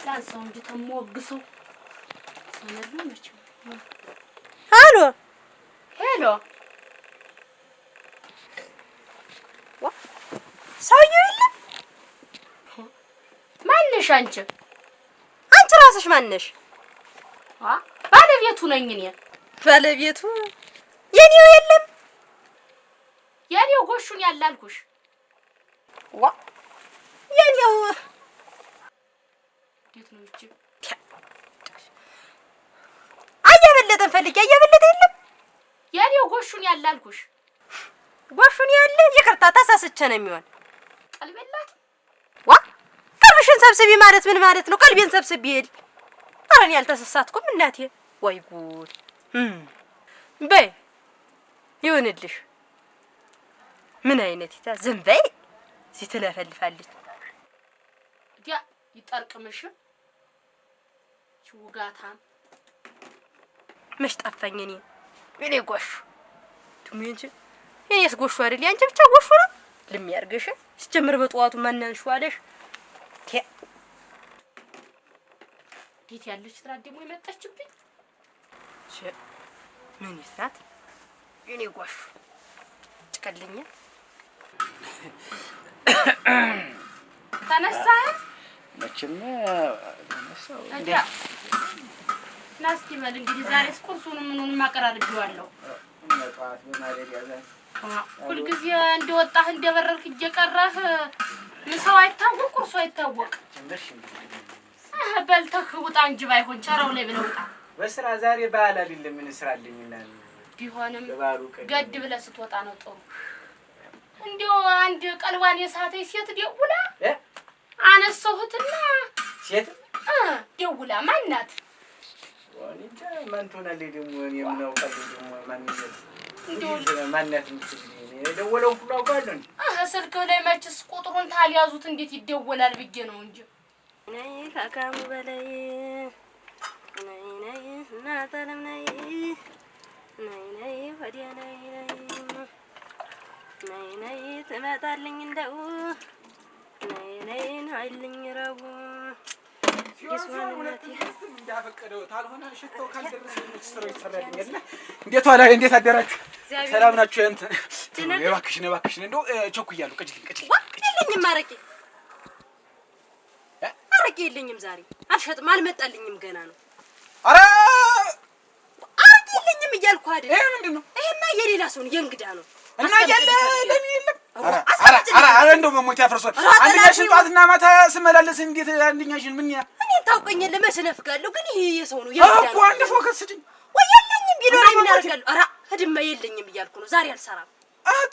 ላንሳው እንጂ ተሞግሰው ሰነዱ መቼ አሎ ሄሎ ሰውዬው የለም ማንሽ አንቺ ራስሽ ማንሽ ባለቤቱ ነኝ እኔ ባለቤቱ የኔው የለም የኔው ጎሹን ያላልኩሽ የኔው እንዴት ነው እቺ አያበለጠን ፈልጊ አያበለጠ የለም የኔው ጎሹን ያላልኩሽ ጎሹን ያለ ይቅርታ ተሳስቼ ነው የሚሆን ቀልበላት ቀልብሽን ሰብስቢ ማለት ምን ማለት ነው ቀልቤን ሰብስቢ ይል አረን ያልተሳሳትኩም እናቴ ወይ ጉድ በይ ይሁንልሽ ምን አይነት ይታ ዝም በይ ሲተለፈልፋለች ያ ይጠርቅምሽ ቹጋታም መች ጠፋኝ እኔ ጎሹ ትሙንጂ እኔስ ጎሹ አይደል ያንቺ ብቻ ጎሹ ነው ለሚያርገሽ ሲጀምር በጠዋቱ ማንንሽ ዋለሽ ዲት ያለች ትራ ደሞ የመጣችብኝ ምን ይስራት እኔ ጎሹ ጭቀልኛ ተነሳ መቼም ተነሳው እንዴ ናስቲ ማል እንግዲህ ዛሬስ ቁርሱንም ምኑን ማቀራርብዋለሁ መጣት በማለት ያዘ ሁሉ ጊዜ እንደወጣህ እንደበረርክ እየቀረህ ምሳው አይታወቅ ቁርሱ አይታወቅ ጀምርሽ በልተህ ውጣ እንጂ ባይሆን ቸራው ላይ ብለው ውጣ በስራ ዛሬ በዓል አይደለም ምን ስራልኝና ቢሆንም ገድ ብለህ ስትወጣ ነው ጥሩ እንዴው አንድ ቀልባን የሳተይ ሴት ደውላ አነሳሁትና ሴት ደውላ ማናት ወንጀ ማን ትሆናለች ደግሞ እኔም ነው ቀልብ ደግሞ ማንነት እንዴ ማንነት እንድትልኝ የደወለው ሁሉ አውቃለሁ ስልክ ላይ መችስ ቁጥሩን ታልያዙት እንዴት ይደወላል ብዬ ነው እንጂ ነይ ካካሙ በላይ ነይ እናታለም ነይ ወዲያ ነይ ትመጣልኝ እንደው ነይ አይልኝ ረቡ እንዳፈቀደው ታልሆነ ሽተው ካልደረሰ ምትስረው ይሰራልኝና እንዴት አደራችሁ ሰላም ናችሁ እንት እባክሽን እንደው ቸኩያለሁ ቀጅልኝ የለኝም አረቄ የለኝም ዛሬ አልሸጥም አልመጣልኝም ገና ነው አረ አረቄ የለኝም እያልኩ አይደል ይሄ ምንድነው ይሄማ የሌላ ሰው ነው የእንግዳ ነው እና ያለ ለኔ የለም አረ እንደው መሞት ያፈርሷል አንደኛሽን ጧትና ማታ ስመላለስ እንዴት አንደኛሽን ምን ያ እኔ ታውቀኛለህ ለመሰነፍጋለሁ ግን ይሄ የሰው ነው የእንግዳ ነው እኮ አንድ ፎከስ ስጪኝ ወይ የለኝም ቢኖረኝ ምን አደርጋለሁ አረ ህድማ የለኝም እያልኩ ነው ዛሬ አልሰራም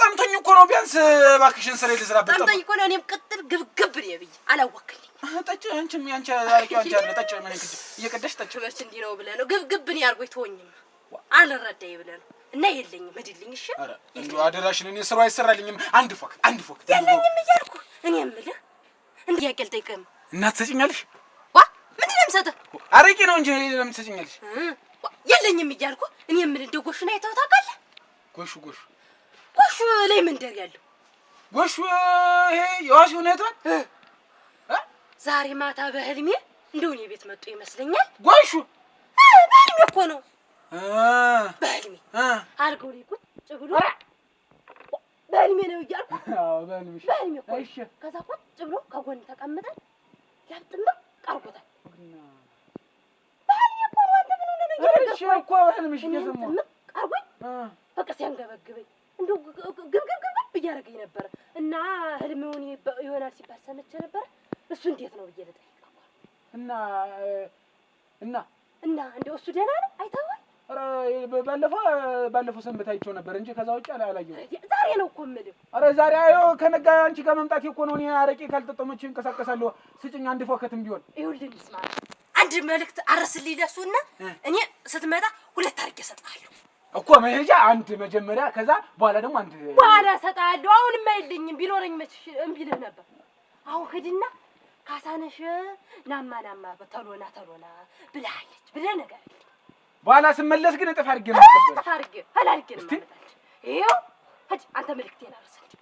ጠምቶኝ እኮ ነው ቢያንስ እባክሽን ስራ ልስራበት ጠምቶኝ እኮ ነው እኔም ቅጥል ግብግብ ነው ብዬ አላወክልኝ ጠጭ አንቺም ያንቺ አርቂው አንቺ አለ ጠጭ ምን እንግዲህ እየቀደሽ ጠጭ መች እንዲህ ነው ብለህ ነው ግብግብ ነው ያርጎኝ ተወኝም አልረዳኝ ብለህ ነው እና የለኝም ሄድልኝ እሺ አረ እንደው አደራሽን እኔ ስራው አይሰራልኝም አንድ ፎክ የለኝም እያልኩ እኔ የምልህ እንዲህ ያቀል ጠይቀም እና ትሰጪኛለሽ ምንድን ነው የምሰጥህ አረቄ ነው እንጂ ለምን ትሰጪኛለሽ የለኝም እያልኩ እኔ የምልህ እንደው ጎሹን አይተኸው ታውቃለህ ጎሹ ላይ መንደር ያለው ጎሹ ይሄ የዋሲው ነቷን ዛሬ ማታ በህልሜ እንደው እኔ ቤት መጥቶ ይመስለኛል ጎሹ በህልሜ እኮ ነው በህልሜ አልጋው ላይ ቁጭ ብሎ በህልሜ ነው እያልኩ በህልሜ እሺ ከዛ ቁጭ ብሎ ከጎን ተቀምጠን ያብጥም ቀርቦታል በህልሜ እኮ ነው አንተ ምን ሆነ ነው እሺ እኮ በህልምሽ እየሰማሁ ቀርቦኝ በቃ ሲያንገበግበኝ እንደው ግብግብ እያደረገኝ ነበር እና ህልሜውን ይሆናል ሲባል ሰምቼ ነበር እሱ እንዴት ነው ብዬ ልጠይቀው እና እንደው እሱ ደህና ነው አይተኸዋል ኧረ ባለፈው ሰንበት አይቼው ነበር እንጂ ከዛ ውጭ አላየሁም ዛሬ ነው እኮ የምልህ ኧረ ዛሬ ከነጋ አንቺ ጋር መምጣቴ እኮ ነው እኔ አረቄ ካልጠጣሁ መቼ እንቀሳቀሳለሁ ስጭኝ አንድ ፎከትም ቢሆን ይኸውልህ ልስማ አንድ መልእክት አረስልኝ ለእሱና እኔ ስትመጣ ሁለት አድርጌ እሰጥሃለሁ እኮ መሄጃ አንድ መጀመሪያ ከዛ በኋላ ደግሞ አንድ በኋላ እሰጥሃለሁ አሁንማ የለኝም ቢኖረኝ መች እምቢ ልህ ነበር አሁን ሂድና ካሳነሽ ናማ ተሎና ብለሃለች ብለህ ነገር በኋላ ስመለስ ግን እጥፍ አድርጌ ነው አላልክ ነው ይኸው ሂድ አንተ መልእክቴን አረስልኝ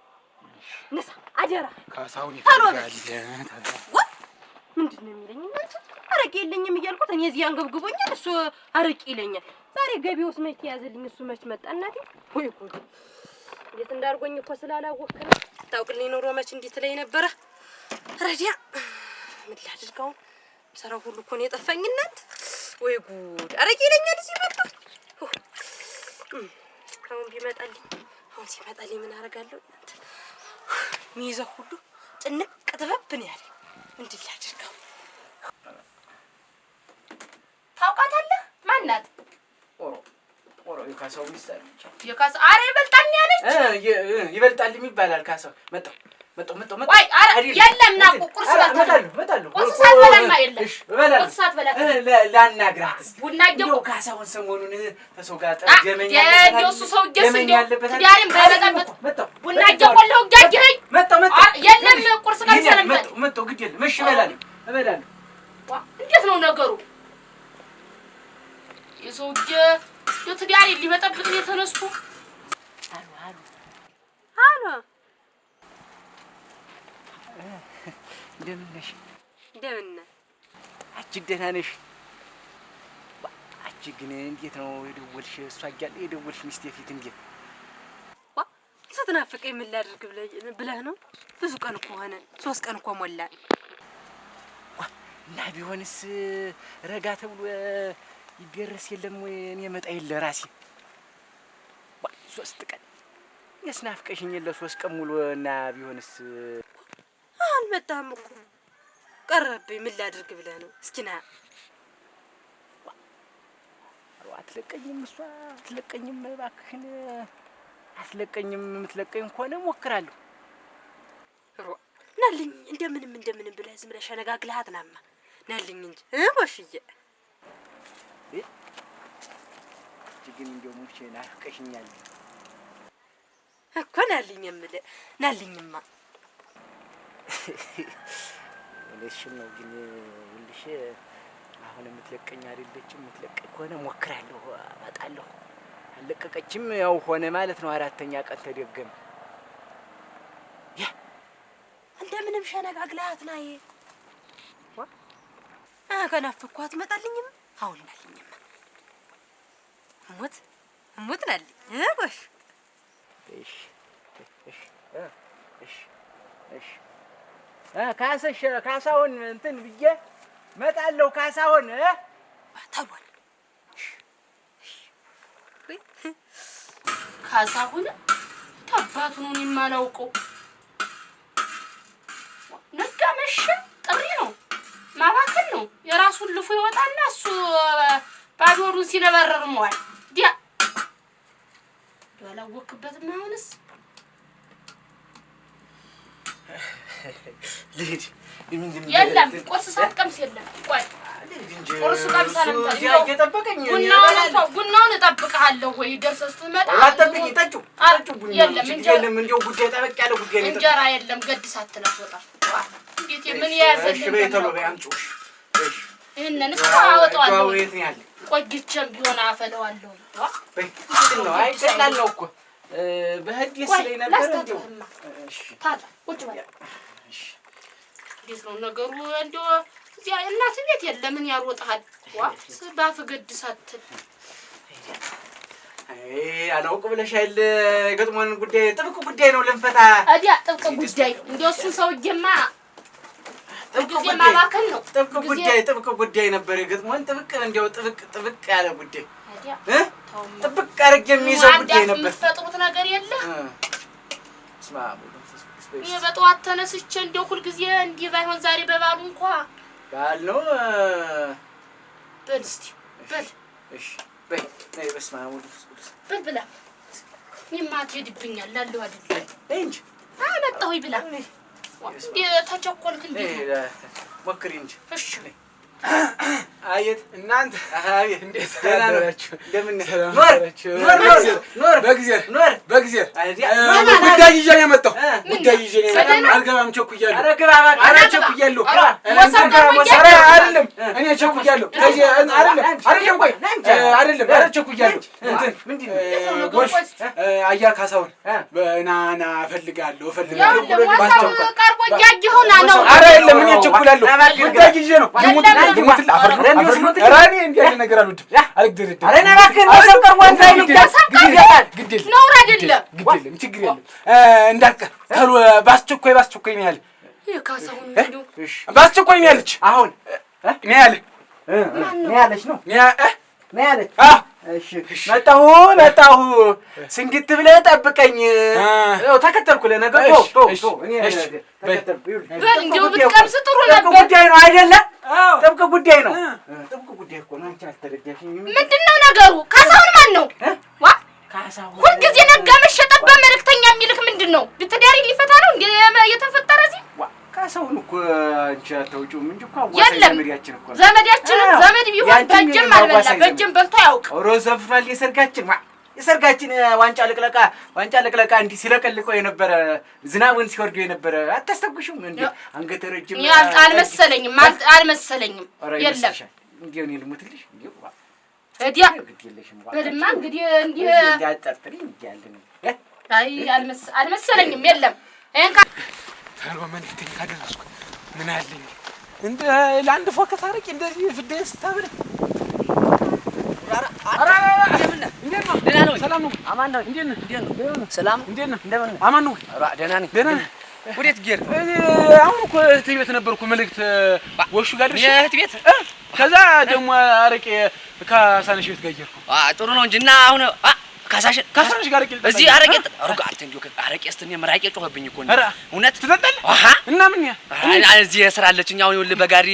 ንሳ አደራ ካሳውን ይፈልጋል ምንድን ነው የሚለኝ እናንተ አረቄ የለኝም እያልኩት እኔ እዚህ አንገብግቦኛል፣ እሱ አረቄ ይለኛል። ዛሬ ገቢውስ መች ተያዘልኝ? እሱ መች መጣ? እናቴ ወይ ጉድ! እንዴት እንዳርጎኝ እኮ ስላላወቅክ ነው። ታውቅልኝ ኖሮ መች እንዴት ላይ ነበረ። ረዲያ ምን ላድርገው? ሰራው ሁሉ እኮ ነው የጠፋኝ እናት። ወይ ጉድ! አረቄ ይለኛል እዚህ መጣ። አሁን ቢመጣልኝ አሁን ሲመጣልኝ ምን አደርጋለሁ? እናት ሚይዘው ሁሉ ጭንቅ ጥበብን ያለ እንዴት ላድርገው? ታውቃታለህ? ማን ናት? ኦሮ የካሳው ሚስት አለች። የካሳው አረ ይበልጣል ያለች ይበልጣል ይባላል። ካሳው መጣው። ወይ አረ የለም ና ቁርስ መጣሉ ቁርስ ሳትበላማ የለም። እሺ በበላ ቁርስ ሳትበላ ላናግራት እስቲ ቡና ጀው ካሳውን ሰሞኑን ተሰው ጋር ጠገመኛ ያለበት የሱ ሰው ጀስ እንደው ዳሪም በበጣበት ቡና ጀው ቆለው ጋጅረኝ መጣው የለም ቁርስ ጋር ሰለምታ መጣው ግድ የለም። እሺ እበላለሁ። እንዴት ነው ነገሩ? የሰውዬ የትዳሪ ሊበጠብጥ የተነስቶ አሎ እንደምን ነሽ? እጅግ ደህና ነሽ? እጅግ ግን እንዴት ነው የደወልሽ? እሷ እያለ የደወልሽ ሚስቴ ፊት እንዴት ስትናፍቀኝ ምን ላድርግ ብለህ ነው? ብዙ ቀን እኮ ሆነ፣ 3 ቀን እኮ ሞላ። እና ቢሆንስ ረጋ ተብሎ ይደረስ የለም ወይ? እኔ መጣ የለ ራሴ 3 ቀን የስናፍቀሽኝ የለ 3 ቀን ሙሉ እና ቢሆንስ አልመጣም እኮ ቀረብኝ። ምን ላድርግ ብለህ ነው? እስኪ ና። አትለቀኝም? እሷ አትለቀኝም? እባክህን አትለቀኝም። የምትለቀኝ ከሆነ እሞክራለሁ። ናልኝ እንደምንም ብለህ ዝም ብለህ ሸነጋግለሃት ናማ ናልኝ እንጂ ወሽዬ ግን እንደው ሙቼ ናፍቀሽኛል እኮ ናልኝ የምልህ ናልኝማ ለሽም ነው ግን ልሽ አሁን የምትለቀኝ አይደለችም። የምትለቀኝ ከሆነ እሞክራለሁ፣ እመጣለሁ። አለቀቀችም ያው ሆነ ማለት ነው። 4ኛ ቀን ተደገመ። እንደምንም ሸነጋግለሃት ናይ ከናፍኳት እመጣልኝም አሁን ናልኝማ እሙት ናልኝ ጎሽ እሺ ካሳውን እንትን ብዬ እመጣለሁ። ካሳውን ታውል ካሳሁን ታባቱ ነው የማላውቀው። ነጋ መሸ ጥሪ ነው ማባከን ነው። የራሱን ልፉ ይወጣና እሱ ባዶሩን ሲነበረር መዋል ዲያ ያላወቅበትም። አሁንስ ልሂድ። የለም ቁርስ ሳትቀምስ የለም። ቆይ ቁርስ ቀምሳ ነበር እየጠበቀኝ ቡናውን እጠብቅሃለሁ። ወይ ደርሰህ ስትመጣ አትጠብቂ። ጠጪ ቡና የለም። እንደው ጉዳይ ጠበቅ ያለ ጉዳይ ነው። እንጀራ የለም። ገድስ አትለወጣ። እንዴት ምን ያዘልኝ? እሺ በይተሎ በያምጪው። እሺ ይሄንን አወጣዋለሁ። የት ነው ያለ? ቆይቼም ቢሆን አፈለዋለሁ። በይ ነው አይ ቀላል ነው እኮ በህዲስ ላይ ነበር እንደው። እሺ ታታ ቁጭ በል። እሺ እንዴት ነው ነገሩ? እንደው እዚያ እናት ቤት የለም። ምን ያሮጣሃል? ባፍ ገድስ አትል። አላውቅ ብለሻል። ገጥሞን ጉዳይ ጥብቅ ጉዳይ ነው ልንፈታ። አዲያ ጥብቅ ጉዳይ እንደው እሱ ሰውዬማ ጥብቅ ማባከን ነው። ጥብቅ ጉዳይ ነበር ገጥሞን። እንደው ጥብቅ ያለ ጉዳይ ጥብቅ አድርጌ የሚይዘው ጉዳይ ነበር። የምትፈጥሩት ነገር የለ። እኔ በጠዋት ተነስቼ እንደው ሁልጊዜ እንዲህ ባይሆን ዛሬ በባሉ እንኳን ባል ነው። በል እስቲ በል። እሺ በይ ነይ። በስመ አብ ወወልድ ወመንፈስ ቅዱስ በል ብላ። እኔማ ትሄድብኛል ላለሁ አይደል እንጂ አመጣሁኝ ብላ። እንዴ ተቸኮልክ እንዴ? ሞክሪ እንጂ። እሺ አየት እናንተ አቤት እንዴት አደራችሁ? እንደምን ኖር በጊዜ ጉዳይ ይዤ ነው የመጣሁ። ጉዳይ ይዤ ነው የመጣሁ። አልገባም ቸኩያለሁ። ኧረ ቸኩያለሁ። አይደለም እኔ ቸኩያለሁ። አይደለም ቆይ እንጂ አይደለም። ኧረ ቸኩያለሁ። እንትን ምንድን ነው ጎሽ አያ ካሳውን በናና እፈልጋለሁ ቀርቦ እያየኸው ና ነው። ኧረ የለም እኔ ቸኩላለሁ። ጉዳይ ይዤ ነው። ይሙት አፈር ነው። ኧረ እኔ እንዲህ አይነት ነገር አልወድም። አልደረደም። ኧረ ና እባክህ ሰው ቀርቦ እንዳይልም ግድ የለም ነውር አይደለም። ግድ የለም ችግር የለም። እንዳትቀር ተሎ ባስቸኳይ ነው ያለ ካሳውን ነው ባስቸኳይ ነው ያለች አሁን ነው ያለ ነው ያለች ነው ነው ያለች። እሺ መጣሁ ስንግት ብለህ ጠብቀኝ። ያው ተከተልኩ ለነገር እኔ ተከተልኩ። እንደው ብትቀምስ ጥሩ ነበር። ጉዳይ ነው አይደለ? ጥብቅ ጉዳይ ነው። ጥብቅ ጉዳይ እኮ ነው። አንቺ አልተረዳሽኝም። ምንድን ነው ነገሩ? ካሳውን ማን ነው? ዋ ካሳውን ሁልጊዜ ነጋ መሸጠባ መልእክተኛ የሚልክ ምንድን ነው? ብትዳሪ ሊፈታ ነው እንዴ የተፈጠረ እዚህ? ካሳውን እኮ አንቺ አታውጪውም እንጂ እኮ አዋሳኝ ዘመዳችን እኮ ነው። ዘመዳችንም ዘመድ ቢሆን በእጅም አልበላ በእጅም በልቶ አያውቅም። ኦሮ ዘፍኗል። የሰርጋችን ዋንጫ ልቅለቃ እንዲህ ሲለቀልቀው የነበረ ዝናቡን ሲወርደው የነበረ አታስተጉሽም እንዴ? አንገተ ረጅም አልመሰለኝም። የለም እንዴው እኔ ልሙትልሽ እንዴው እዲያ በልማ እንግዲህ እንዲህ ያጣጥሪ እንዲያለ ነው። አይ አልመሰለኝም። የለም እንካ ታሎ መልክተኛ ካደረስኩ ምን አለኝ እንደ ለአንድ ፎከት አረቂ እንደዚህ ፍደስ ታብለ አራ እንዴት ነው? ደህና ነው። ሰላም ነው። አማን ነው። እንዴት ነው? ሰላም እንዴት ነው? እንደምን አማን ነው? አራ ደህና ነኝ። ደህና ነኝ። ወዴት ጌር? አሁን እኮ እህቴ ቤት ነበርኩ። መልእክት ወሹ ጋር ድረስ የእህት ቤት ከዛ ደግሞ አረቄ ካሳነሽ ቤት ጋር ጌርኩ። ጥሩ ነው እንጂ እና አሁን ካሳነሽ ጋር ቄል እዚህ አረቄ አሩጋ አንተ እንዲሁ አረቄ እስተኛ መራቄ ጮህብኝ እኮ ነው። እውነት ትጠጣለህ? አሃ እና ምን ያ እዚህ ስራለችኝ አሁን ይኸውልህ በጋሪ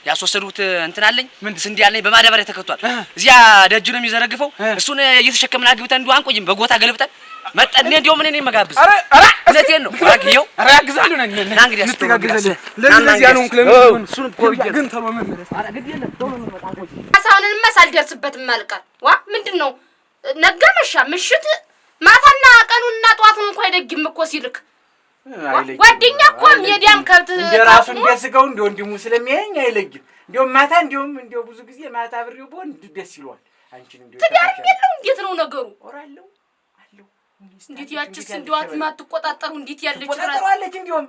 ያስወሰዱት እንትን አለኝ ስንዴ አለኝ በማዳበሪያ ተከቷል። እዚያ ደጅ ነው የሚዘረግፈው። እሱን እየተሸከምን አግብተን እንዲሁ አንቆይም በጎታ ገልብጠን መጣን። እኔ እንዲሁ ምን እኔ መጋብዝ እውነቴን ነው። ዋግየው ኧረ ያግዛለሁ ነኝ ና እንግዲህ አስተጋግዛለሁ ለዚህ ያለው ክለም እሱን እኮ ግን ተሎ መመለስ ኧረ ግድ የለም ቶሎ ነው መጣ አንቆይ ካሳውንንማ ሳልደርስበትም አልቀር ዋ ምንድን ነው ነጋ መሻ ምሽት ማታና ቀኑንና ጧቱን እንኳን አይደግም እኮ ሲልክ ጓደኛ እኮ ሜዲያም ከብት እንደራሱ እንደስጋው እንደ ወንድሙ ስለሚያየኝ አይለይም። እንደው ማታ እንደው ብዙ ጊዜ ማታ ብሬው ቦን ደስ ይሏል። አንቺን እንደው ትዳር የለው እንዴት ነው ነገሩ? አለው እንዴት ያችስ እንደዋት ማትቆጣጠሩ እንዴት ያለች ቆጣጠሯለች። እንደውም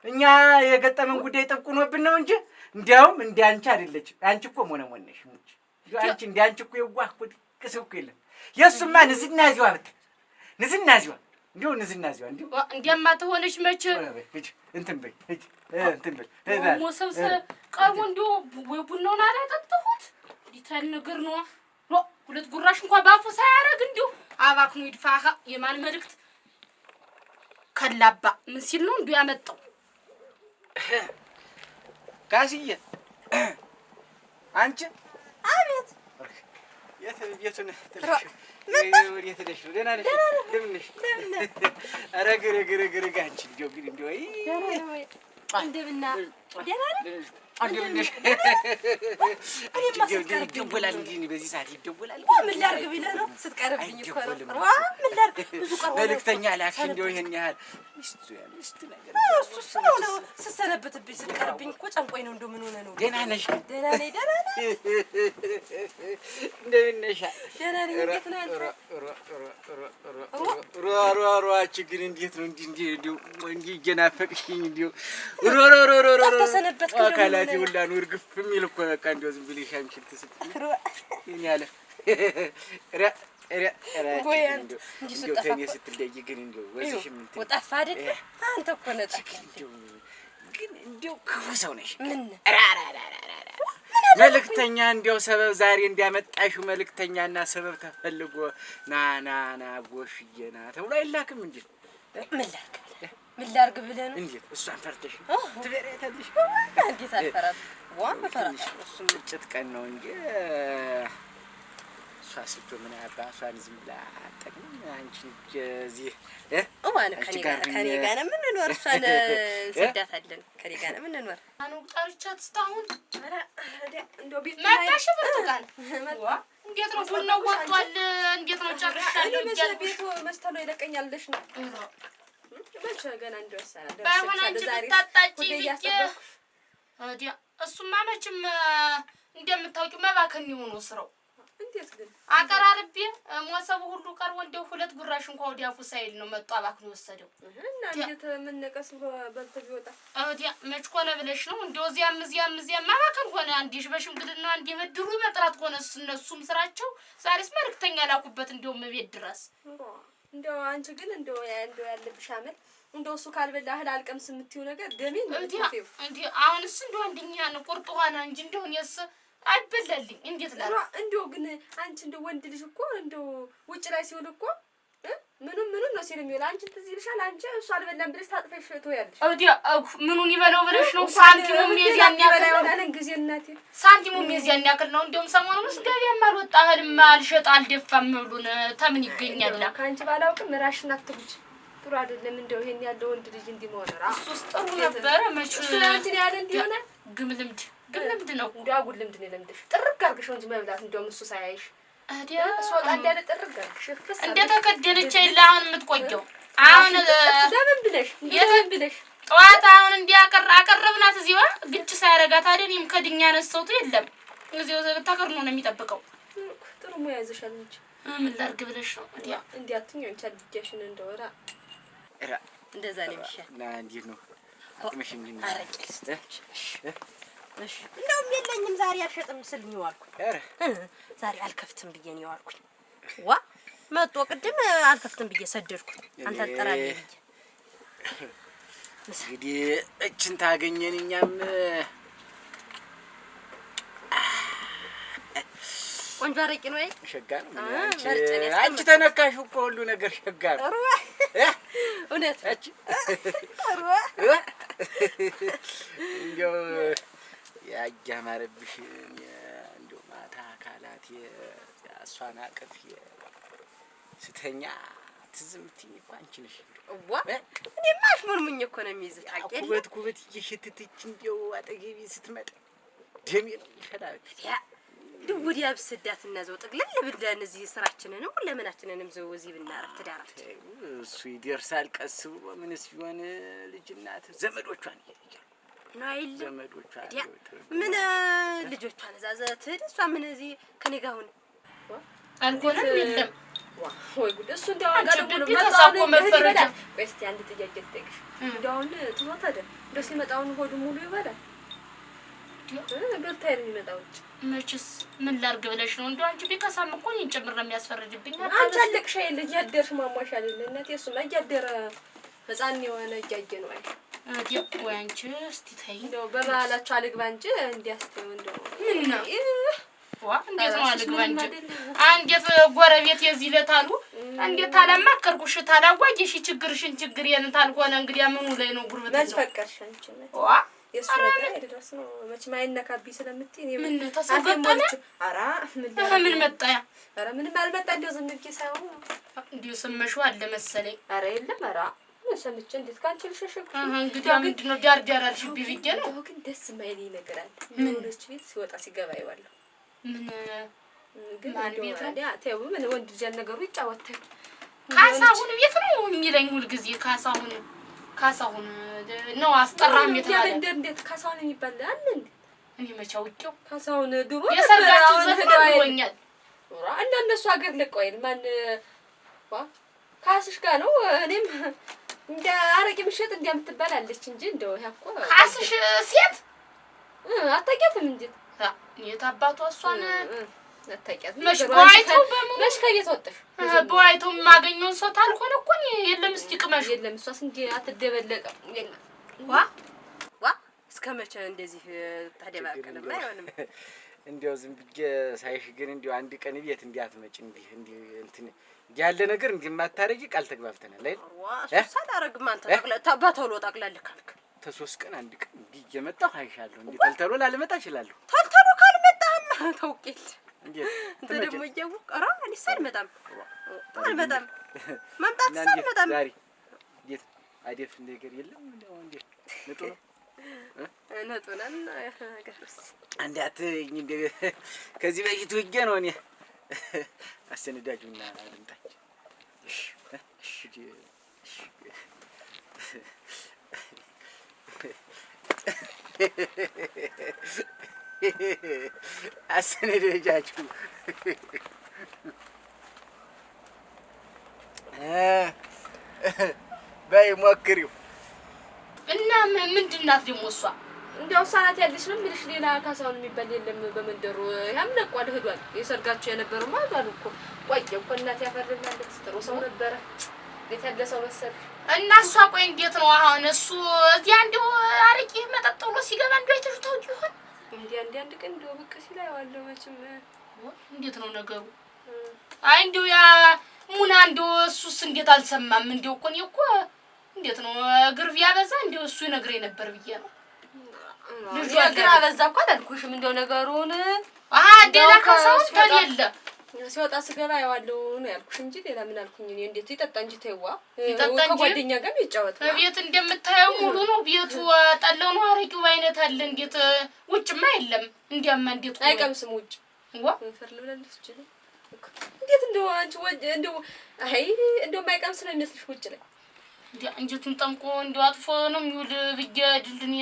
እኛ የገጠመን ጉዳይ ጥብቁ ነውብን ነው እንጂ እንደውም እንደ አንቺ አይደለች። አንቺ እኮ ሞነሞነሽ ሙጭ አንቺ እንደ አንቺ እኮ የዋህ እኮ ከሰውኩ የለም። የሱማ ንዝናዚዋ ንዝናዚዋ እንደው ንዝናዚዋ እንደው እንደማ ተሆነሽ መቼ እንትን በይ ሞሰብሰ ቀርቦ እንደው ወይ ቡናውን አላጠጣሁት ዲታል ነገር ነው። ሁለት ጉራሽ እንኳን ባፉ ሳያረግ እንደው አባክኑ ይድፋኻ የማን መልእክት ከላባ ምን ሲል ነው እንደው ያመጣው? ካስዬ አንቺ አቤት የቱን ትልሽ ወዴት ሄደሽ ነው? ደህና ነሽ? እንደምን ነሽ? ኧረ ግርግር አንቺ እንደው ግን እንደው አይ እንደምና ደህና ነሽ? እንደምን ነሽ? ይደወላል እንዴ በዚህ ሰዓት ይደወላል? ምን ላድርግ ብለህ ነው ስትቀርብኝ እኮ ነው። ምን ላድርግ ብዙ ቀርቦ መልእክተኛ ላክሽ እንደው ይሄን ያህል ሚስት ነገር እሱ ነው ስትሰነብትብኝ ስትቀርብኝ እኮ ጨንቆኝ ነው። እንደው ምን ሆነህ ነው? ደህና ነሽ? ደህና ነኝ። እንደምን ነሽ? ደህና ነኝ። እንዴት ነህ አንተ? ችግር እንዴት ነው? እንዲህ እየናፈቅሽኝ እንደው ተሰነበትክ አካላቴ ሁላ ነው እርግፍ የሚል እኮ በቃ እንደው ዝም ብለሽ አንቺን ትስጥኝ ይሄን ያለ ወይ አንተ እንዲህ ስትጠፋ ከእኔ ስትለይ ግን እንደው ወዝሽ ምን ወጣፋ አይደል? አንተ እኮ ነህ ግን እንደው ክፉ ሰው ነሽ። ምን መልእክተኛ እንደው ሰበብ ዛሬ እንዲያመጣሽው መልእክተኛና ሰበብ ተፈልጎ ና ጎሽዬ ና ተብሎ አይላክም እንዴ? ምን ላድርግ ብለህ ነው? እንዴት እሷን ፈርተሽ ትበሪያታለሽ? እንዴት አልፈራት? ፈራት እሱም ጭት ቀን ነው እንጂ እሷ ስትሆን ምን አባቷን ዝም ብላ አጠቅም አንቺ እዚህ ማን ከኔ ጋር ነው የምንኖር። እሷን እንሰዳታለን። ከኔ ጋር ነው የምንኖር። አኑ ጣርቻት እስካሁን እንደው ቢት መጣሽ ብርቱካን እንዴት ነው ቡናው ወጥቷል? እንዴት ነው ጨርሻለሁ? ቤቱ መስተሎ ይለቀኛልሽ ነው መቼ ገና እንደወሰነ ባይሆን አንቺ ብታጣጪ እሱማ መቼም እንደምታውቂው መባከን የሆነው ስራው እንዴ እንዴት ግን አቀራርቤ ሞሰቡ ሁሉ ቀርቦ እንደው ሁለት ጉራሽ እንኳን ወዲያ ፉሳይል ነው መጣ አባክኖ ወሰደው እና እንዴት መነቀስ በልቶ ቢወጣ ወዲያ መች ኮነ ብለሽ ነው እንደው እዚያም አባከን ሆነ አንዲሽ በሽምግልና አንዲ መድሩ መጥራት ሆነ እነሱም ስራቸው ዛሬስ መልክተኛ ላኩበት እንደው መቤት ድረስ እንደው አንቺ ግን እንደው ያለብሽ አመል እንደው እሱ ካልበላህ አልቀምስ የምትይው ነገር ደሜን ነው እንዴ አሁንስ እንደው አንደኛ ነው ቁርጥ ሆነ እንጂ እንደው እኔስ አይበላልኝ እንዴት ላል እንደው ግን አንቺ እንደው ወንድ ልጅ እኮ እንደው ውጭ ላይ ሲውል እኮ ምኑን ነው ሲል የሚውል አንቺ ትዝ ይልሻል አንቺ እሱ አልበላም ብለሽ ታጥፈሽ ትወያለሽ ምኑን ይበለው ብለሽ ነው ሳንቲሙም የዚያን ያክል ያለን ጊዜ እናቴ ሳንቲሙም የዚያን ያክል ነው እንደውም ሰሞኑንስ ገበያም አልወጣ እህልም አልሸጥ አልደፋም ብሉን ተምን ይገኛል ከአንቺ ባላውቅም ራሽን አትጉጂ ጥሩ አይደለም እንደው ይሄን ያለው ወንድ ልጅ እንዲሞነ እሱስ ጥሩ ነበረ መች እሱ አንቺ ያለ እንዲሆነ ግም ልምድ ነው እንደው አጉል ልምድ ነው ለምደሽ ጥርግ አድርገሽ እንጂ መብላት እንደውም እሱ ሳያይሽ አዲያ ሶጣ እንዳለ ጥርግ አድርገሽ ፍስ እንደ ተከደለች አይደል አሁን የምትቆየው አሁን ለምን ብለሽ ጠዋት አሁን አቀረብናት እዚህዋ ግጭ ሳያረጋት አይደል እኔም ከድኛ ነሰውት የለም እዚህው ተከርኖ ነው የሚጠብቀው ጥሩ ሙያ ይዘሻል እንጂ ምን ላድርግ ብለሽ ነው አዲያ እንዲያትኝ አንቺ አልጅያሽን እንደወራ እንደዛ ነው የሚሻል ና እንዴት ነው አጥምሽ ምን አረቂስ እሺ እንደውም የለኝም ዛሬ አልሸጥም ስልኝ ዋልኩኝ ዛሬ አልከፍትም ብዬ ነው ዋልኩኝ ዋ መጥቶ ቅድም አልከፍትም ብዬ ሰደድኩኝ አንተ ጠራልኝ እንግዲህ እችን ታገኘን እኛም ቆንጆ አረቂ ነው ሸጋ ነው አንቺ ተነካሽ እኮ ሁሉ ነገር ሸጋ ነው እውነት አንቺ እንደው ያጃማረብሽ እንደው ማታ አካላት የእሷን አቅፍ ስተኛ ትዝምትኝ እኮ አንቺ ነሽ ዋ እኔማ አሽሞንሙኝ እኮ ነው የሚይዝት አቄል ኩበት እየሸተተች እንደው አጠገቤ ስትመጣ ደሜ ነው ይፈላል ድውድ ያብስዳት እና ዘው ጥቅልል ብለን እዚህ ስራችንንም ሁለመናችንንም ዘው እዚህ ብናረፍ ትዳራት እሱ ይደርሳል ቀስ ብሎ ምንስ ቢሆን ልጅናት ዘመዶቿን ይያያል ነው አይል ዘመዶቿን ምን ልጆቿን ዛዘት እሷ ምን እዚህ ከኔ ጋር ሆነ አልኮንም የለም ወይ ጉድ እሱ እንደው አጋደሙ መጣው መፈረጃ ወይስ አንድ ጥያቄ ልጠይቅሽ እንደው ትሞት አይደል እንደው ሲመጣውን ሆዱ ሙሉ ይበላል ገብታ የሚመጣው መችስ ምን ላርግ ብለሽ ነው እንደው አንቺ ቢከሳም እኮ እኔን ጭምር ነው የሚያስፈርድብኝ አንቺ አለቅሽ አይደል እያደርሽ ማሟሽ አይደል እናቴ እሱ እያደረ ህፃን የሆነ እያየ ነው አይደል ወይ አንቺ እስቲ ተይ እንደው በመሀላችሁ አልግባ እንጂ እንዲያስተው እንደው ምን ነው እንዴት ነው አልግባ እንጂ አንዴት ጎረቤት የዚህ ለታሉ እንዴት አላማከርኩሽ ታላዋጅሽ ችግር የንታል ሆነ እንግዲህ ምኑ ላይ ነው ጉርብት ነው መስፈቀርሽ አንቺ የሱ ነገር አይደረስ ነው መቼም አይነካብኝ ስለምትይ እኔ ምን ተሰገጠነ አራ ምን መጣያ አራ ምንም አልመጣ እንደው ዝም ብዬ ሳይሆን እንዴው ሰመሽው አለ መሰለኝ አራ የለም አራ ሰምቼ እንዴት ካንቺ ልሸሸግ እንግዲህ ምንድነው ዳር አልሽብኝ ብዬ ነው ግን ደስ የማይለኝ ነገር አለ ምንሽ ቤት ሲወጣ ሲገባ ይዋለሁ ምን ግን ቤት አዲያ ተው ምን ወንድ ልጅ ነገሩ ይጫወታል ካሳሁን ቤት ነው የሚለኝ ሁሉ ጊዜ ካሳሁን ነው አስጠራም የተባለ እንዴት ካሳሁን የሚባል አለ እንዴ እኔ መቻውቂው ካሳሁን ዱቦ የሰርጋችሁ ዘፈንኛል እና እነሱ ሀገር ለቀዋል ማን ዋ ካስሽ ጋር ነው እኔም እንደ አረቂ ምሽት እንደምትባል አለች እንጂ እንደው ያኮ ካስሽ ሴት አታውቂያትም እንዴ የታባቷ እሷን አታውቂያት መሽቆይተው በምን መሽከየት ወጥሽ በዋይተው ማገኘው ሰው ታልሆነ እኮ የለም እስቲ ቅመሽ የለም እሷስ እንዴ አትደበለቀ የለም ዋ እስከመቼ እንደዚህ ታደባቀለማ አይሆንም እንዴው ዝም ብዬ ሳይሽ ግን እንዴው አንድ ቀን ቤት እንዲያትመጭ እንዲህ እንትን ያለ ነገር እንደማታረጊ ቃል ተግባብተናል አይደል ዋ ሳላረግማ አንተ ታባተውሎ ጠቅላልክ ካልክ ተሶስት ቀን አንድ ቀን እንዲህ እየመጣሁ አይሻለሁ እንዴ ተልተሎ ላልመጣ እችላለሁ ተልተሎ ካልመጣህማ ተውቂል እንዴ ደግሞ ይጀው ቀራ እኔስ አልመጣም መምጣት ሳልመጣም ዛሬ እንዴት አዴፍ ነገር የለም እንደው እንዴ ነጡ ነው ነጡናን ነገርስ አንዳት እንዴ ከዚህ በፊት ወጌ ነው እኔ አሰነዳጁና ልምጣች እሺ አሰነደጃችሁ በይ ሞክሪው እና ምንድን ናት ደግሞ እሷ? እንዲያው ሰዓት ያለች ነው የምልሽ። ሌላ ካሳውን የሚባል የለም በመንደሩ። ያም ለቋል ሄዷል። የሰርጋቸው የነበረው ማለት አሉ እኮ ቆየ እኮ እናት ያፈርልናለች። ጥሩ ሰው ነበረ። ቤት ያለ ሰው መሰል እና እሷ ቆይ እንዴት ነው አሁን እሱ እዚያ እንደው አረቄ መጠጥ ብሎ ሲገባ እንደው አይተሽው ይሆን? አንድ ቀን እንደው ብቅ ሲል አየዋለሁ። መቼም እንዴት ነው ነገሩ? አይ እንደው ያ ሙና እንደው እሱስ እንዴት አልሰማም? እንደው እኮ እኔ እኮ እንዴት ነው ግርፍ ያበዛ እንደው እሱ ይነግረኝ ነበር ብዬ ነው። ልጅ ግራ በዛ እኮ አላልኩሽም? እንደው ነገሩን ሌላ ከሰው ከሌለ ሲወጣ ስገባ አየዋለሁ ነው ያልኩሽ እንጂ ሌላ ምን አልኩኝ? እኔ እንዴት ይጠጣ እንጂ ተይዋ ከጓደኛ ጋር ይጫወት። ቤት እንደምታየው ሙሉ ነው ቤቱ። ጠላው ነው አረቂው አይነት አለ። እንዴት ውጭማ የለም። እንዲያማ እንዴት አይቀምስም ውጭ ፈር ልብላለች ይችላል። እንዴት እንደው አንቺ እንደው አይ እንደው ማይቀምስ ነው የሚመስልሽ ውጭ ላይ እንጀቱን ጠምቆ እንደው አጥፎ ነው የሚውል ብዬ ድልድን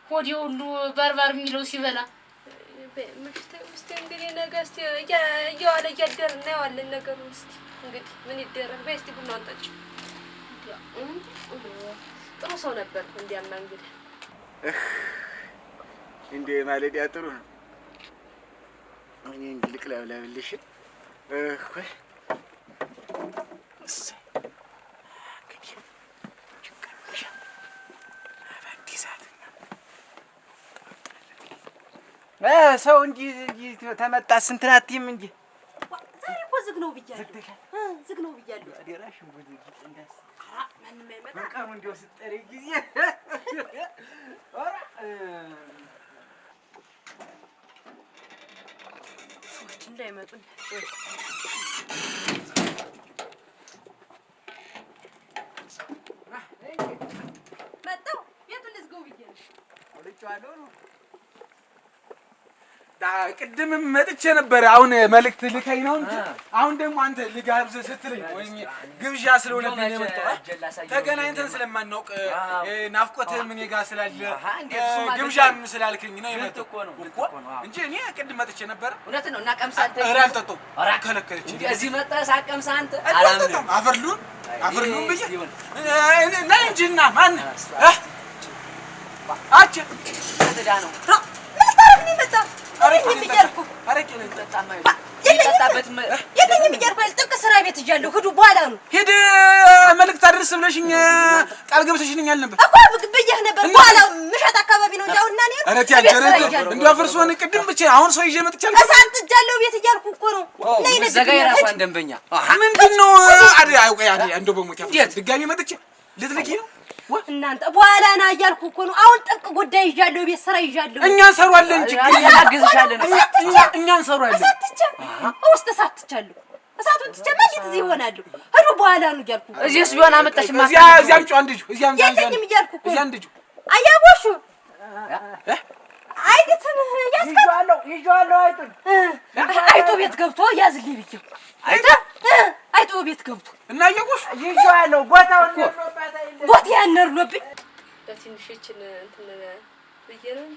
ሆዴ ሁሉ ባርባር የሚለው ሲበላ ምሽቴ ውስጥ እንግዲህ ነገ እስቲ እያዋለ እያደር እናየዋለን ነገሩን። እስቲ እንግዲህ ምን ይደረግ። በይ እስቲ ቡና አንጠጪ። ጥሩ ሰው ነበር። እንዲያማ እንግዲህ እንዴ ማለት ያ ጥሩ ነው። እኔ እንግልቅ ላብላብልሽ ወይ ሰው እንጂ ተመጣ ስንት ናትም እንጂ ዛሬ እኮ ዝግ ነው ብያለሁ። ዝግ ነው ብያለሁ። አደራሽ ወደ ጊዜ እንዳስ ማንም አይመጣ በቃ ነው እንደው ስጠሪ ጊዜ ሰዎች እንዳይመጡ መጣሁ። ቤቱን ልዝጋው ብያለሁ። አውልቼዋለሁ ነው ቅድምም መጥቼ ነበር። አሁን መልእክት ልከኝ ነው እንጂ አሁን ደግሞ አንተ ልጋብዝ ስትለኝ ወይም ግብዣ ስለሆነብኝ ነው የመጣው። ተገናኝተን ስለማናውቅ ናፍቆትህም እኔ ጋር ስላለ ግብዣም ስላልከኝ ነው የመጣው እኮ እንጂ እኔ ቅድም መጥቼ ነበር። እውነት ነው። እና ቀምሳንተ ኧረ አልጠጣሁም። ከለከለች እንዴ እዚህ መጣህ ሳቀምሳ አንተ አላምንም። አፈርሉን ብዬ ነይ እንጂና ማን አቸ ተዳ ነው ስራ ቤት እያለሁ ሂዱ በኋላ ነው ሂድ መልእክት አድርስ ብለሽኝ ቃል ገብተሽልኛል ነበር እኮ ብዬሽ ነበር። በኋላ ምሽት አካባቢ ነው እንጂ አሁን እኔ ኧረ ትያጀረት እንደው አፍርሶን ቅድም ብቻ አሁን ሰው ይዤ መጥቻለሁ። እሳት እጃለሁ ቤት እያልኩ እኮ ነው። ነይ ነይ ዘጋ የራሷን ደንበኛ ምንድን ነው እንደው በሞት ያፈርስ ድጋሚ መጥቼ ልትልኪ ነው እናንተ በኋላ ና እያልኩ እኮ ነው። አሁን ጥብቅ ጉዳይ ይዣለሁ፣ ቤት ስራ ይዣለሁ። እኛ እንሰራዋለን እንጂ እናግዝሻለን። እኛ እንሰራዋለን። ውስጥ እሳትቻለሁ። እሳቱን ትጨማ እንዴት እዚህ ይሆናሉ? ሂዱ በኋላ ነው እያልኩ እዚህስ ቢሆን አመጣሽ እዚያም ጫው አንድጁ እዚያም የለኝም እያልኩ እኮ እዚያም አንድጁ አያቦሹ አይግትን ይዤዋለሁ አይጡ ቤት ገብቶ ያዝልኝ ብዬው አይጡ ቤት ገብቶ እና እየጎሽ ይዤዋለሁ ቦታውን ቦት ያነርሎብኝ ለትንሽ እችን እንትን ብዬ ነው።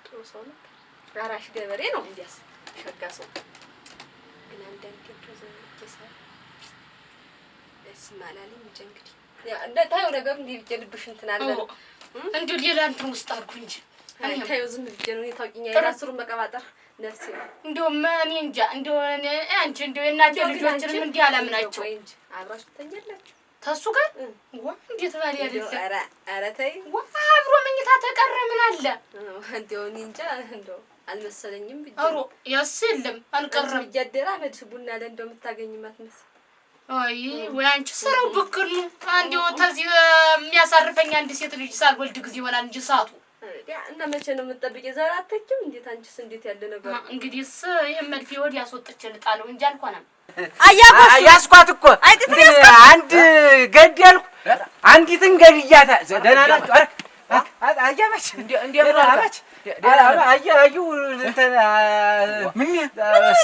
ጥሩ ሰው ነው። አራሽ ገበሬ ነው። እንዲያስ ሸጋ ሰው ግን አንዳንዴ ተዘንጀሰ እስማላልኝ እንጂ እንግዲህ ያ እንደታየው ነገሩ እንዲህ ብዬ ልብሽ እንትን አለ እንዴ ሌላ እንትን ውስጥ አልኩ እንጂ ታየው ዝም ብዬ ነው የታውቂኛ የራስሩን መቀባጠር ነፍሴ እንደውም እኔ እንጃ እንደው አንቺ እንደው የእናቴ ልጆችንም እንዲህ አላምናቸው እንጂ አብራችሁ ተኛላችሁ ተሱ ጋር እንዴት ባል ያለለ ኧረ ተይ አብሮ መኝታ ተቀረ ምን አለ እንደው እኔ እንጃ እንደው አልመሰለኝም ብዬ አሮ ያስልም አልቀረም እያደራ መድፍ ቡና ላይ እንደው የምታገኝማት መስ አይ ወይ አንቺ ስራው ብክር ነው። አንዴው ተዚህ የሚያሳርፈኝ አንድ ሴት ልጅ ሳልወልድ ጊዜ ይሆናል እንጂ ሰዓቱ እና መቼ ነው የምትጠብቂው? ዘራ አትተኪም? እንዴት አንቺስ እንዴት ያለ ነገር እንግዲህስ ይሄን መድፍ ይወድ ያስወጥቼ ልጣለው እንጂ አልሆነም። አያቦሽ ያስኳት እኮ አንድ ገደልኩ አንዲትን ገድያታ ደህና ናችሁ? አያባች እንደምን አባች አያዩ ምን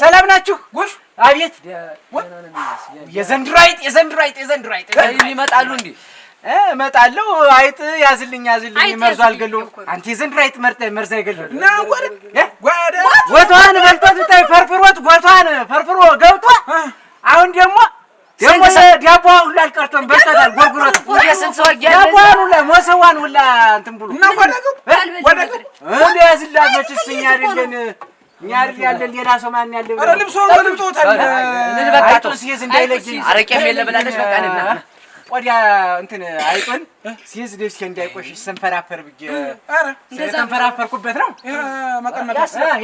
ሰላም ናችሁ? ጎሽ አቤት የዘንድሮ አይጥ ይመጣሉ እንዴ? እመጣለሁ። አይጥ ያዝልኝ መርዞ አልገለውም። አንተ የዘንድሮ አይጥ መርዝ አይገለውም። እና ወደ ጎቷን በልቶት ታይ ፈርፍሮት ጎቷን ፈርፍሮ ገብቶ አሁን ደግሞ ዳቦ ሁላ አልቀርቶም በልቶታል። ጎርጉሮት ስንት ሰው ያለ ዳቦውን ሁላ ሞሰዋን ሁላ እንትን ብሎ እና ወደቀው እንደ ያዝላት መችስ እኛ ያለን ሌላ ሰው ማን ያለው? ኧረ ልብሶን ልብጦታል። አይጡን ሲይዝ እንዳይለኝ አረቄም የለ ብላለች። በቃ ነና ወዲያ እንትን አይጡን ሲይዝ ደስ እንዳይቆሽሽ ሰንፈራፈር ብዬ ሰንፈራፈርኩበት ነው። መቀመጥ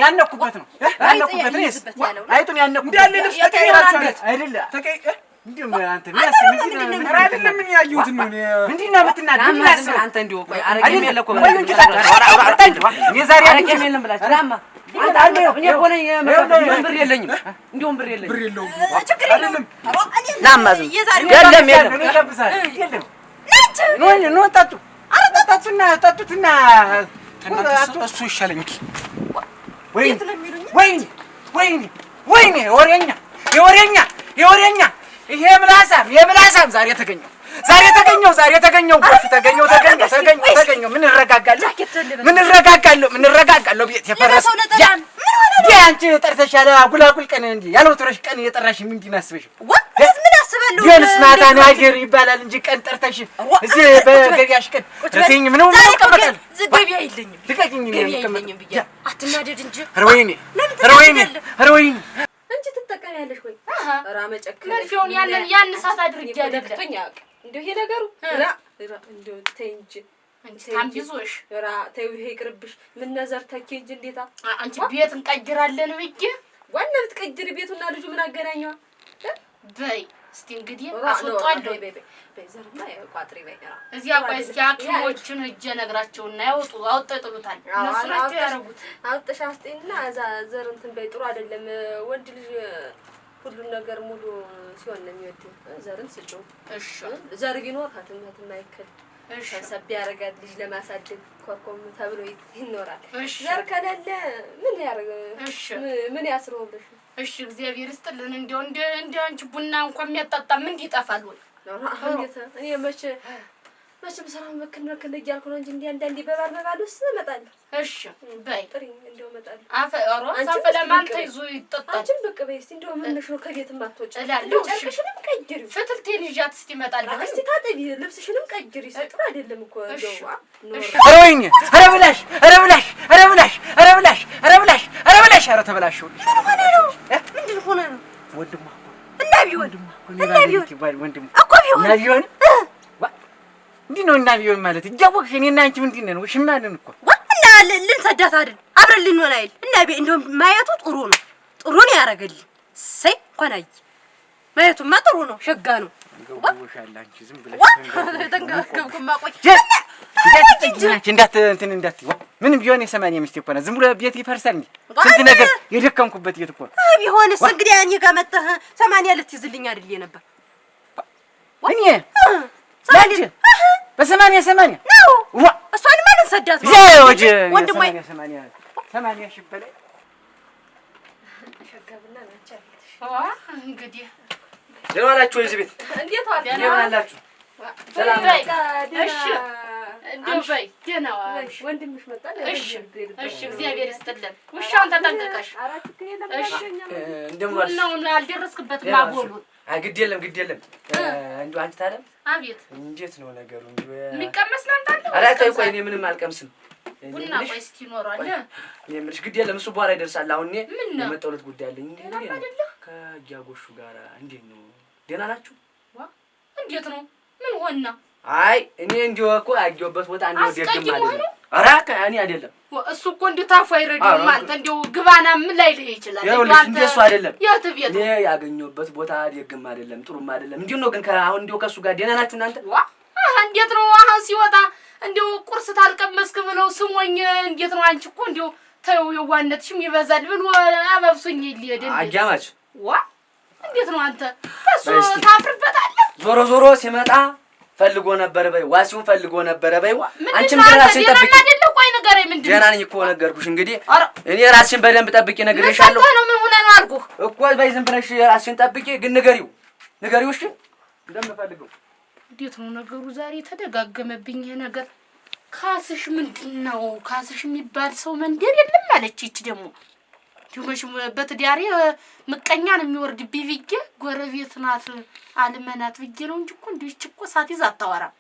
ያነኩበት ነው አይጡን ያነኩበት እንዳለ ልብስ ተቀይራችኋል አይደለ? እንዴም አንተ አይደለም ምን ያዩት ነው? ምንድን ነው የምትናገር? አንተ እንዲሁ ቆይ አረቄም የለ እኮ እኔ ዛሬ አረቄም የለም ብላችሁ ላማ አንተ አለ እኔ እኮ ነኝ ብር የለኝም። እንደውም ብር የለኝም። ችግር የለም ላማ የለም ኖ ጠጡ። ኧረ ጠጡትና እሱ ይሻለኛል። ወይኔ የወሬኛ ይሄ የምላሳም ዛሬ ተገኘው ጎሽ ተገኘው ምን እረጋጋለሁ ቤት የፈረሰ አንቺ ጠርተሽ ያለ አጉላጉል ቀን እንጂ ያለው ትረሽ ቀን እየጠራሽ ምንድን አስበሽ ምን አስበለሁ ቢሆንስ ማታ ነው አገር ይባላል እንጂ ቀን ጠርተሽ እዚህ በገቢያሽ ቀን ረተኝ ምን ነው ተቀመጣል ገቢያ የለኝም ልቀቂኝ ብዬ አትናደድ እንጂ ኧረ ወይኔ እንጂ ትጠቀሚያለሽ ወይ ኧረ መጨከን መርፌውን ያን ሰዓት አድርጌ ያደረግቶኝ እንደው ይሄ ነገሩ እንደው ተይ እንጂ ታምቢዞሽ ራ ተይው ይሄ ይቅርብሽ። ምን ነዘር ተኪ እንጂ እንዴታ አንቺ ቤት እንቀይራለን ብዬ ዋና ብትቀይሪ ቤቱና ልጁ ምን አገናኘው? በይ እስቲ እንግዲህ አስወጣለሁ። በይ ዘርማ ቋጥሪ በይ እዚያ ቆይ እስቲ ሐኪሞችን ሂጅ ነግራቸውና አውጥተው ይጥሉታል። እነሱ ናቸው ያደረጉት። አውጥተሽ አስጤና እዛ ዘር እንትን በይ ጥሩ አይደለም። ወንድ ልጅ ሁሉን ነገር ሙሉ ሲሆን ነው የሚወደው። ዘርን ስጪው። እሺ ዘር ቢኖር ሀትም አይከል ሰብ ያረጋል ልጅ ለማሳደግ ኮርኮም ተብሎ ይኖራል። ዘር ከሌለ ምን ያርግ? ምን ያስረው ብለሽ? እሺ እግዚአብሔር ይስጥልን። እንደው እንደ አንቺ ቡና እንኳን የሚያጣጣ ምን ይጠፋል ወይ? እኔ መቼም ሰላም መከነ እያልኩ ነው እንጂ እንደ አንዳንዴ በባልበባሉስ እመጣለሁ። እሺ በይ ጥሪ እንደው እመጣለሁ። አፈ ለማንተ ይዞ ይጠጣል። አንቺም ብቅ በይ እስቲ እንደው ምን ነሽ ነው ከቤት ማትወጪ? እላለሁ። ጨርቅሽንም ቀይሪ፣ ፍትልቴን ይዣት እስቲ እመጣለሁ። እስቲ ታጠቢ፣ ልብስሽንም ቀይሪ። ጥሩ አይደለም እኮ እንደው ኧረ ወይኔ ኧረ ተበላሽው። ምንድን ሆነ ነው? ወንድሟ እና ቢሆን እኮ ቢሆን እንዲህ ነው። እና ቢሆን ማለት እያወቅሽ እኔና አንቺ ምንድን ነን? ሽማንን እኮ እና ልንሰዳት አይደል? አብረን ልንሆን አይደል? እና እንደውም ማየቱ ጥሩ ነው ያደረገልኝ። እሰይ እንኳን አይ ማየቱማ ጥሩ ነው፣ ሸጋ ነው። ገውሻል አንቺ ዝም ብለሽ ተንገበገብኩማ። ቆይ እንዳት ምንም ቢሆን የሰማንያ ሚስት እኮ ነው። ዝም ብሎ ቤት ይፈርሳል እንዴ? ስንት ነገር የደከምኩበት ቤት እኮ ነው። ቢሆንስ እንግዲህ እኔ ጋር መጣህ 80 ልትይዝልኝ አይደል ነበር? እኔ ለአንቺ በ80 ነው እሷን ማን ሰዳት ነው? ወጅ ወንድሟ 80 ሺህ በላይ ሸጋብና ናቻ እንግዲህ ደህና ናችሁ? እዚህ ቤት እንዴት ዋል? ደህና ናችሁ? ሰላም በይ። እሺ እንደው በይ ደህና ዋልሽ? ወንድምሽ መጣ? እሺ እግዚአብሔር ይስጥልን። ውሻውን ተጠንቀቀሽ። እሺ እንደምን ነው አልደረስክበትም አቦሉን? ግድ የለም እንደው አንቺ ታለም አቤት እንዴት ነው ነገሩ? እንደው የሚቀመስ ላምጣልህ? ኧረ ተይ ቆይ እኔ ምንም አልቀምስም። ቡና ቆይ እስኪ ይኖራል። እኔ የምልሽ ግድ የለም እሱ በኋላ ይደርሳል። አሁን እኔ የመጣሁለት ጉዳይ አለኝ። ከጃጎሹ ጋር እንዴት ነው? ደህና ናችሁ? እንዴት ነው? ምን ሆና? አይ እኔ እንዲሁ እኮ ያየሁበት ቦታ እንደው ደግም አይደለም። ኧረ እኔ አይደለም እሱ እኮ እንዲሁ ታፉ አይረዳም። አንተ እንዲሁ ግባና ምን ላይ ልህ ይችላል? እንደሱ አይደለም። የት ቤት እኔ ያገኘሁበት ቦታ ደግም አይደለም፣ ጥሩም አይደለም። እንዲሁ ነው ግን አሁን እንዲሁ ከእሱ ጋር ደህና ናችሁ እናንተ? እንዴት ነው አሁን ሲወጣ እንዲሁ ቁርስ ታልቀመስክ ብለው ስሞኝ እንዴት ነው? አንቺ እኮ እንዲሁ ተይው የዋነትሽም ይበዛል ብሎ አባብሶኝ ሊሄድልኝ አጃማች እንዴት ነው አንተ ከሱ ታፍርበታለህ? ዞሮ ሲመጣ ፈልጎ ነበር በይ፣ ዋሲውን ፈልጎ ነበር በይ። አንቺም ራስሽን ጠብቂ። ቆይ ንገረኝ፣ ምንድን ነው? ደህና ነኝ እኮ ነገርኩሽ። እንግዲህ እኔ ራስሽን በደንብ ጠብቂ ነግሬሻለሁ ነው። ምን ሆነ ነው አልኩህ እኮ። በይ ዝም ብለሽ ራስሽን ጠብቂ። ግን ንገሪው እሺ እንደምፈልገው እንዴት ነው ነገሩ? ዛሬ ተደጋገመብኝ ይሄ ነገር። ካስሽ ምንድነው? ካስሽ የሚባል ሰው መንደር የለም አለች። ይቺ ደግሞ ዲውመሽ በትዳሬ ምቀኛ ነው የሚወርድብኝ ብዬ ጎረቤት ናት አልመናት ብዬ ነው እንጂ እኮ እንዲህ እኮ ሳትይዝ አታወራም።